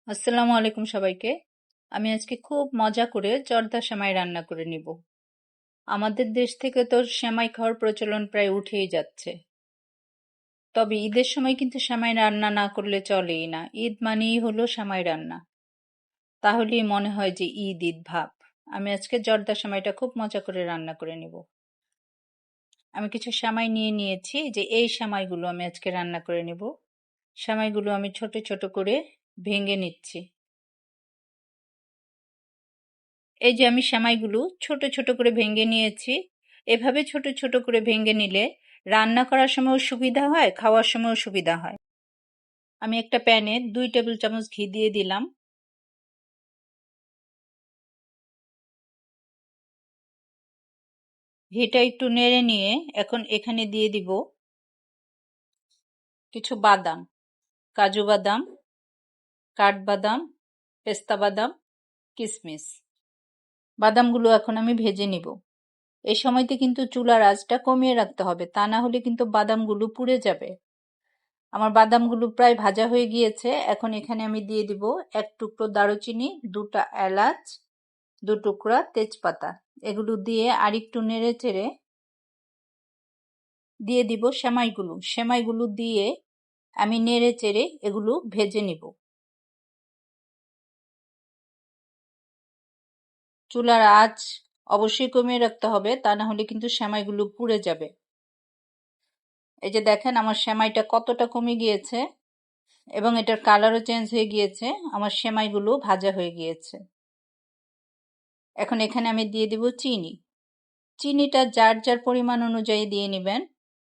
আসসালামু আলাইকুম সবাইকে। আমি আজকে খুব মজা করে জর্দা সেমাই রান্না করে নিব। আমাদের দেশ থেকে তো সেমাই খাওয়ার প্রচলন প্রায় উঠেই যাচ্ছে। তবে ঈদের সময় কিন্তু সেমাই রান্না না করলে চলেই না। ঈদ মানেই হলো সেমাই রান্না। তাহলেই মনে হয় যে ঈদ ঈদ ভাব। আমি আজকে জর্দা সেমাইটা খুব মজা করে রান্না করে নিব। আমি কিছু সেমাই নিয়ে নিয়েছি, যে এই সেমাইগুলো আমি আজকে রান্না করে নিব। সেমাইগুলো আমি ছোট ছোট করে ভেঙে নিচ্ছি। এই যে আমি সেমাইগুলো ছোট ছোট করে ভেঙে নিয়েছি। এভাবে ছোট ছোট করে ভেঙে নিলে রান্না করার সময়ও সুবিধা হয়, খাওয়ার সময়ও সুবিধা হয়। আমি একটা প্যানে 2 টেবিল চামচ ঘি দিয়ে দিলাম। ঘিটা একটু নেড়ে নিয়ে এখন এখানে দিয়ে দিব কিছু বাদাম, কাজু বাদাম, কাঠবাদাম, পেস্তা বাদাম, কিশমিশ। বাদামগুলো এখন আমি ভেজে নিব। এই সময়তে কিন্তু চুলার আঁচটা কমিয়ে রাখতে হবে, তা না হলে কিন্তু বাদামগুলো পুড়ে যাবে। আমার বাদামগুলো প্রায় ভাজা হয়ে গিয়েছে। এখন এখানে আমি দিয়ে দিব 1 টুকরো দারুচিনি, 2টা এলাচ, 2 টুকরা তেজপাতা। এগুলো দিয়ে আরেকটু নেড়ে চেড়ে দিয়ে দিব সেমাইগুলো। সেমাইগুলো দিয়ে আমি নেড়ে চেড়ে এগুলো ভেজে নিব। চুলার আঁচ অবশ্যই কমিয়ে রাখতে হবে, তা না হলে কিন্তু সেমাইগুলো পুড়ে যাবে। এই যে দেখেন আমার সেমাইটা কতটা কমে গিয়েছে এবং এটার কালারও চেঞ্জ হয়ে গিয়েছে। আমার সেমাইগুলো ভাজা হয়ে গিয়েছে। এখন এখানে আমি দিয়ে দিব চিনি। চিনিটা যার যার পরিমাণ অনুযায়ী দিয়ে নেবেন।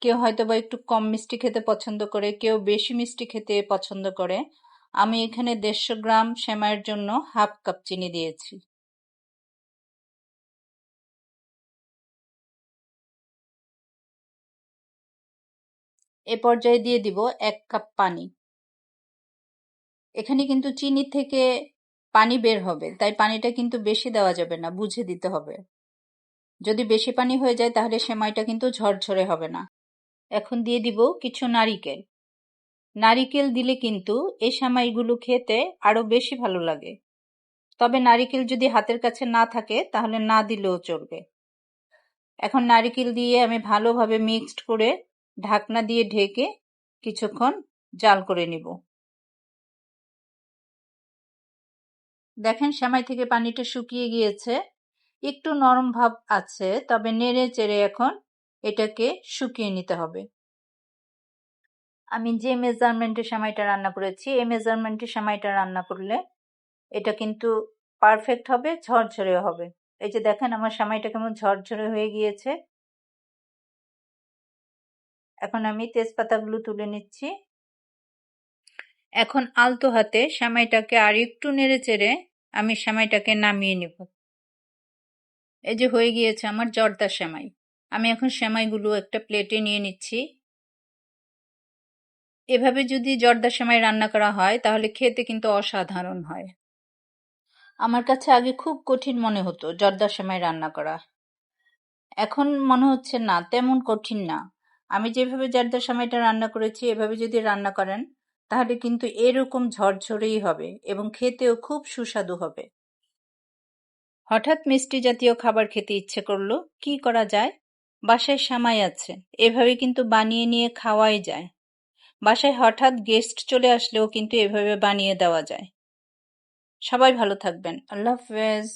কেউ হয়তো বা একটু কম মিষ্টি খেতে পছন্দ করে, কেউ বেশি মিষ্টি খেতে পছন্দ করে। আমি এখানে 150 গ্রাম সেমাইয়ের জন্য হাফ কাপ চিনি দিয়েছি। এ পর্যায়ে দিয়ে দিব 1 কাপ পানি। এখানে কিন্তু চিনি থেকে পানি বের হবে, তাই পানিটা কিন্তু বেশি দেওয়া যাবে না, বুঝে দিতে হবে। যদি বেশি পানি হয়ে যায় তাহলে সেমাইটা কিন্তু ঝরঝরে হবে না। এখন দিয়ে দিব কিছু নারিকেল। নারিকেল দিলে কিন্তু এই সেমাইগুলো খেতে আরো বেশি ভালো লাগে। তবে নারিকেল যদি হাতের কাছে না থাকে তাহলে না দিলেও চলবে। এখন নারিকেল দিয়ে আমি ভালোভাবে মিক্সড করে ঢাকনা দিয়ে ঢেকে কিছুক্ষণ জাল করে নিব। দেখেন সেমাই থেকে পানিটা শুকিয়ে গিয়েছে, একটু নরম ভাব আছে, তবে নেড়ে চেড়ে এখন এটাকে শুকিয়ে নিতে হবে। আমি যে মেজারমেন্টে সেমাইটা রান্না করেছি, এই মেজারমেন্টে সেমাইটা রান্না করলে এটা কিন্তু পারফেক্ট হবে, ঝরঝরে হবে। এই যে দেখেন আমার সেমাইটা কেমন ঝরঝরে হয়ে গিয়েছে। এখন আমি তেজপাতাগুলো তুলে নিচ্ছি। এখন আলতো হাতে সেমাইটাকে আর একটু নেড়ে চেড়ে আমি সেমাইটাকে নামিয়ে নিব। এই যে হয়ে গিয়েছে আমার জর্দা সেমাই। আমি এখন সেমাইগুলো একটা প্লেটে নিয়ে নিচ্ছি। এভাবে যদি জর্দা সেমাই রান্না করা হয় তাহলে খেতে কিন্তু অসাধারণ হয়। আমার কাছে আগে খুব কঠিন মনে হতো জর্দা সেমাই রান্না করা। এখন মনে হচ্ছে না, তেমন কঠিন না। আমি যেভাবে জর্দা সেমাইটা রান্না করেছি এভাবে যদি রান্না করেন তাহলে কিন্তু এরকম ঝরঝরেই হবে এবং খেতেও খুব সুস্বাদু হবে। হঠাৎ মিষ্টি জাতীয় খাবার খেতে ইচ্ছে করলো, কি করা যায়? বাসায় সেমাই আছে, এভাবে কিন্তু বানিয়ে নিয়ে খাওয়াই যায়। বাসায় হঠাৎ গেস্ট চলে আসলেও কিন্তু এভাবে বানিয়ে দেওয়া যায়। সবাই ভালো থাকবেন। আল্লাহ হাফেজ।